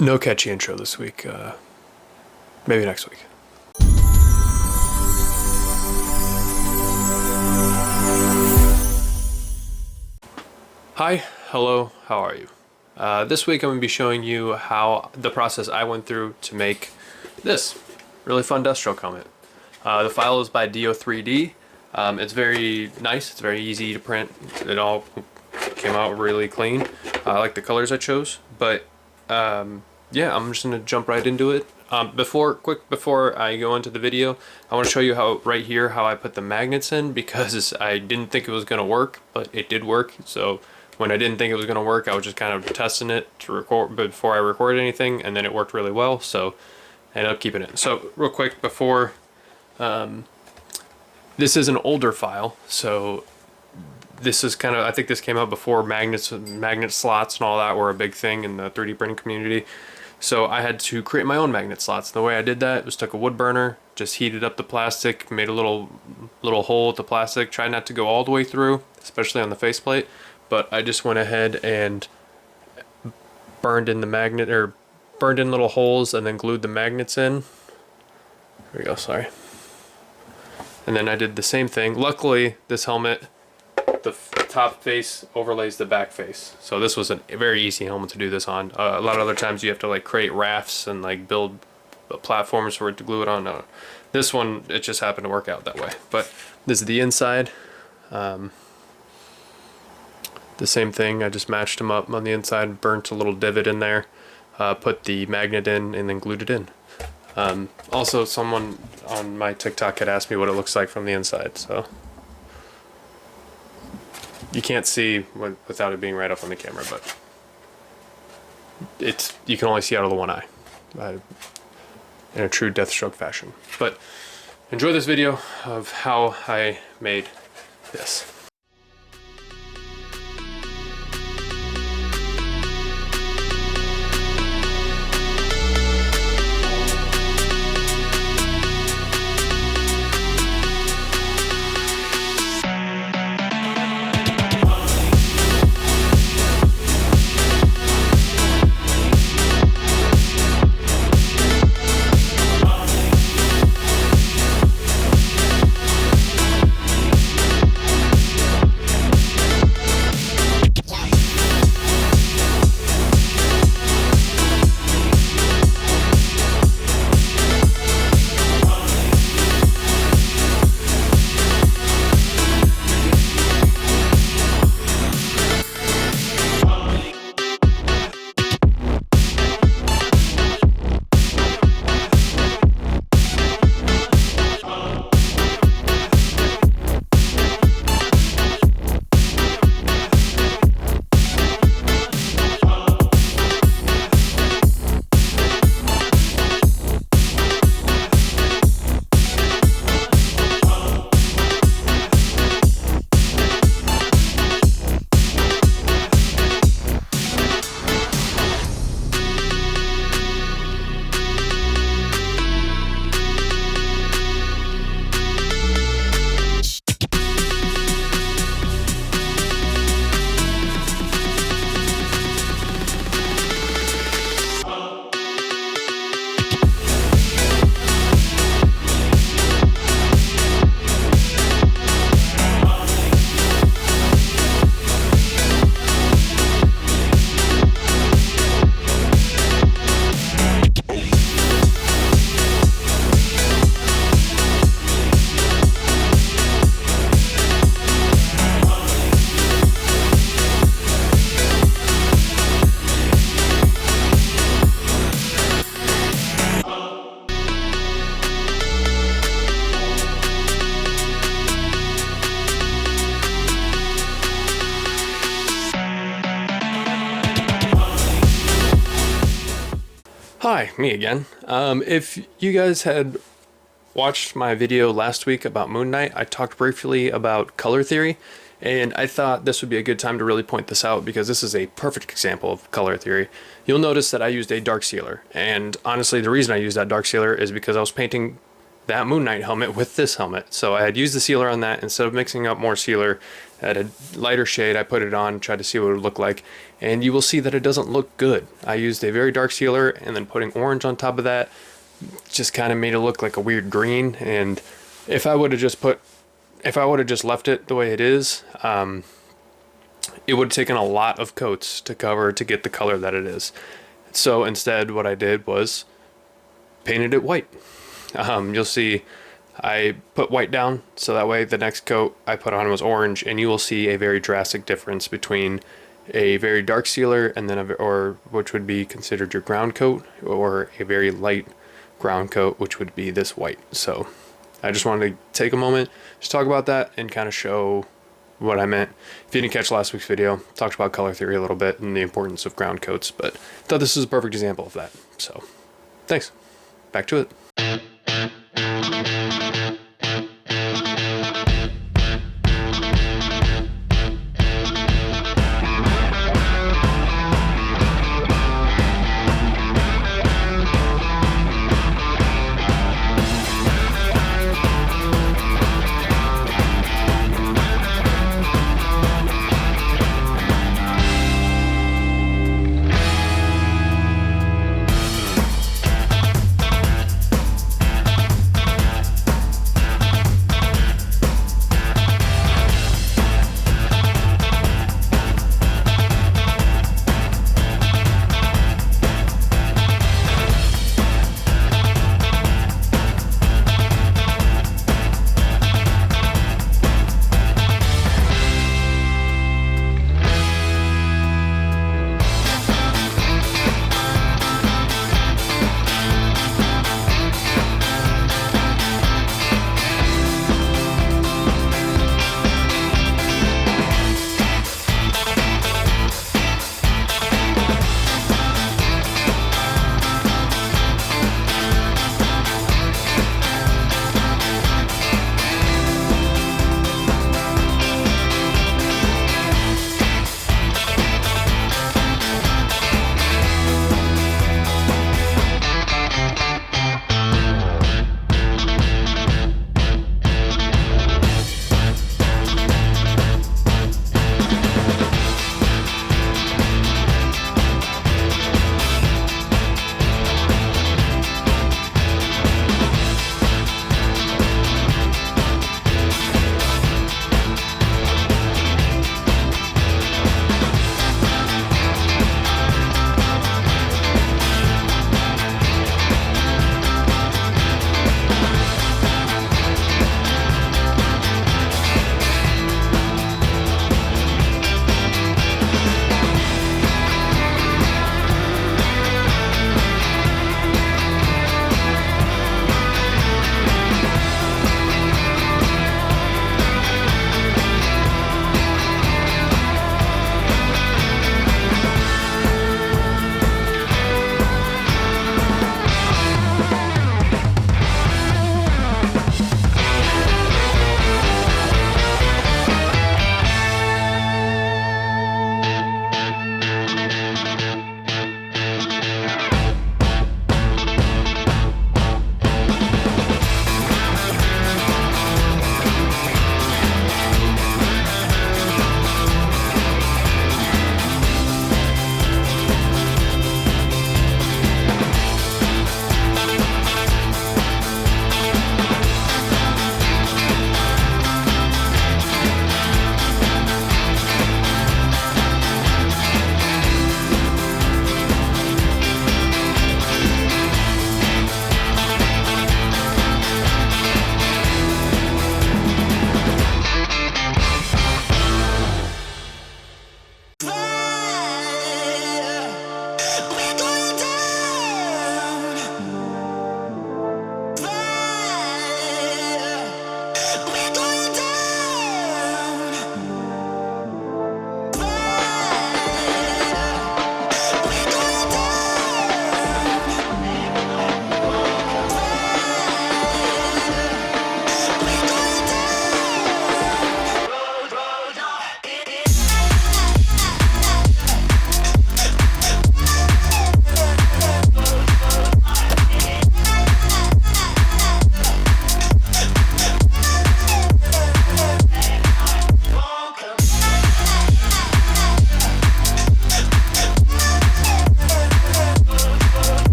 No catchy intro this week. Maybe next week. Hi, hello, how are you? This week I'm going to be showing you how the process I went through to make this really fun Deathstroke helmet. The file is by Do3D. It's very nice, it's very easy to print. It all came out really clean. I like the colors I chose, but yeah, I'm just gonna jump right into it. Before I go into the video, I want to show you how right here how I put the magnets in, because I didn't think it was gonna work, but it did work. So when I didn't think it was gonna work, I was just kind of testing it to record before I recorded anything, and then it worked really well. So I ended up keeping it. So real quick before, this is an older file, so this is kind of, I think this came out before magnet slots and all that were a big thing in the 3D printing community. So I had to create my own magnet slots. The way I did that was took a wood burner, just heated up the plastic, made a little hole with the plastic, tried not to go all the way through, especially on the faceplate, but I just went ahead and burned in the magnet, or burned in little holes and then glued the magnets in. There we go, sorry. And then I did the same thing. Luckily, this helmet, the top face overlays the back face, so this was a very easy helmet to do this on. A lot of other times you have to like create rafts and like build platforms for it to glue it on. No. This one, it just happened to work out that way. But this is the inside. The same thing, I just matched them up on the inside, burnt a little divot in there, put the magnet in, and then glued it in. Also, someone on my TikTok had asked me what it looks like from the inside, so you can't see without it being right up on the camera, but you can only see out of the one eye, in a true Deathstroke fashion. But enjoy this video of how I made this. Hi, me again. If you guys had watched my video last week about Moon Knight, I talked briefly about color theory, and I thought this would be a good time to really point this out because this is a perfect example of color theory. You'll notice that I used a dark sealer, and honestly the reason I used that dark sealer is because I was painting that Moon Knight helmet with this helmet. So I had used the sealer on that instead of mixing up more sealer at a lighter shade, I put it on, tried to see what it would look like, and you will see that it doesn't look good. I used a very dark sealer, and then putting orange on top of that just kind of made it look like a weird green. And if I would have just left it the way it is, it would have taken a lot of coats to cover to get the color that it is. So instead, what I did was painted it white. You'll see I put white down, so that way the next coat I put on was orange, and you will see a very drastic difference between a very dark sealer and then which would be considered your ground coat, or a very light ground coat, which would be this white. So I just wanted to take a moment, just talk about that and kind of show what I meant. If you didn't catch last week's video, talked about color theory a little bit and the importance of ground coats, but I thought this is a perfect example of that. So thanks. Back to it.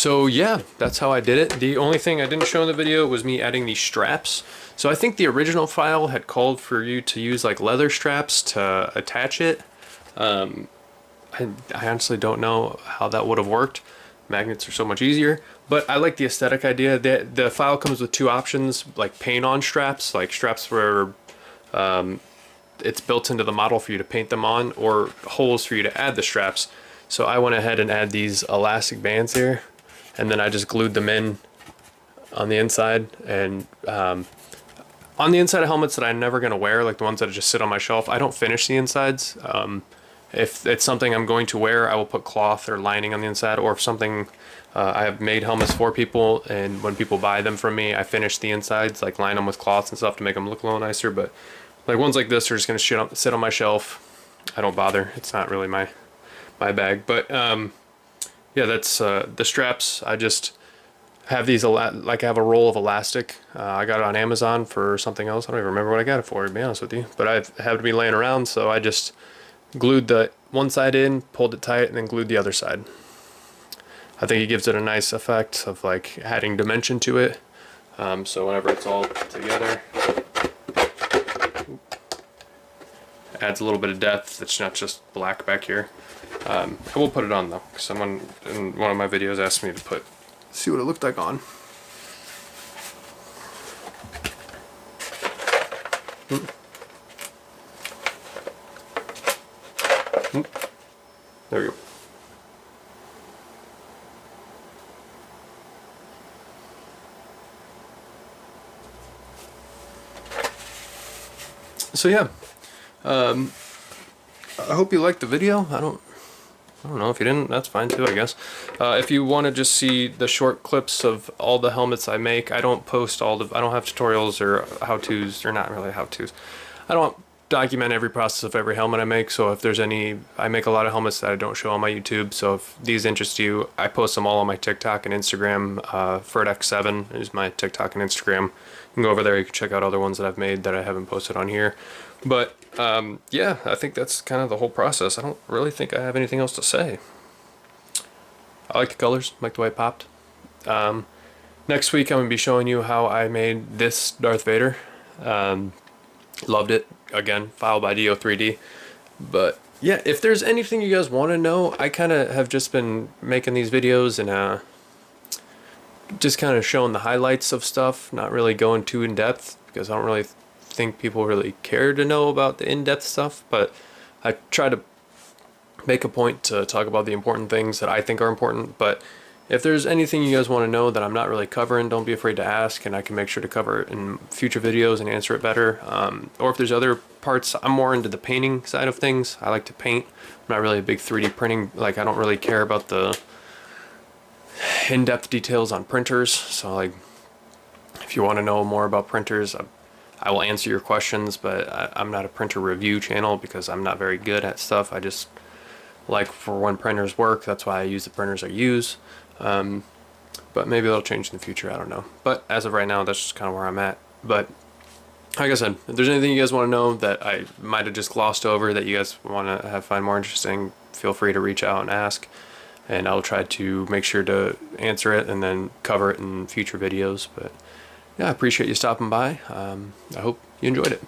So yeah, that's how I did it. The only thing I didn't show in the video was me adding these straps. So I think the original file had called for you to use like leather straps to attach it. I honestly don't know how that would have worked. Magnets are so much easier, but I like the aesthetic idea. The file comes with two options, like paint on straps, like straps where it's built into the model for you to paint them on, or holes for you to add the straps. So I went ahead and add these elastic bands here, and then I just glued them in on the inside. And on the inside of helmets that I'm never going to wear, like the ones that just sit on my shelf, I don't finish the insides. If it's something I'm going to wear, I will put cloth or lining on the inside, or if something, I have made helmets for people, and when people buy them from me, I finish the insides, like line them with cloths and stuff to make them look a little nicer. But like ones like this are just going to sit on my shelf. I don't bother. It's not really my bag. But yeah, that's the straps. I just have these, like I have a roll of elastic. I got it on Amazon for something else. I don't even remember what I got it for, to be honest with you. But I have to be laying around, so I just glued the one side in, pulled it tight, and then glued the other side. I think it gives it a nice effect of like adding dimension to it. So whenever it's all together, adds a little bit of depth. It's not just black back here. I will put it on though, because someone in one of my videos asked me to see what it looked like on. There we go. So yeah, I hope you liked the video. I don't know if you didn't, that's fine too, I guess. If you want to just see the short clips of all the helmets I make, I don't post I don't have tutorials or how-tos, or not really how-tos. I don't document every process of every helmet I make, so if there's I make a lot of helmets that I don't show on my YouTube, so if these interest you, I post them all on my TikTok and Instagram. FerdX7 is my TikTok and Instagram. You can go over there, you can check out other ones that I've made that I haven't posted on here. But yeah, I think that's kind of the whole process. I don't really think I have anything else to say. I like the colors, I like the way it popped. Next week I'm going to be showing you how I made this Darth Vader. Loved it. Again, file by Do3D. But yeah, if there's anything you guys want to know, I kind of have just been making these videos and just kind of showing the highlights of stuff, not really going too in depth, because I don't really think people really care to know about the in-depth stuff. But I try to make a point to talk about the important things that I think are important. But if there's anything you guys want to know that I'm not really covering, don't be afraid to ask, and I can make sure to cover it in future videos and answer it better. Or if there's other parts, I'm more into the painting side of things. I like to paint. I'm not really a big 3D printing, like I don't really care about the in-depth details on printers. So like, if you want to know more about printers, I will answer your questions, but I'm not a printer review channel because I'm not very good at stuff. I just like for when printers work, that's why I use the printers I use. But maybe that'll change in the future, I don't know. But as of right now, that's just kind of where I'm at. But like I said, if there's anything you guys want to know that I might have just glossed over that you guys want to find more interesting, feel free to reach out and ask. And I'll try to make sure to answer it and then cover it in future videos. But yeah, I appreciate you stopping by. I hope you enjoyed it.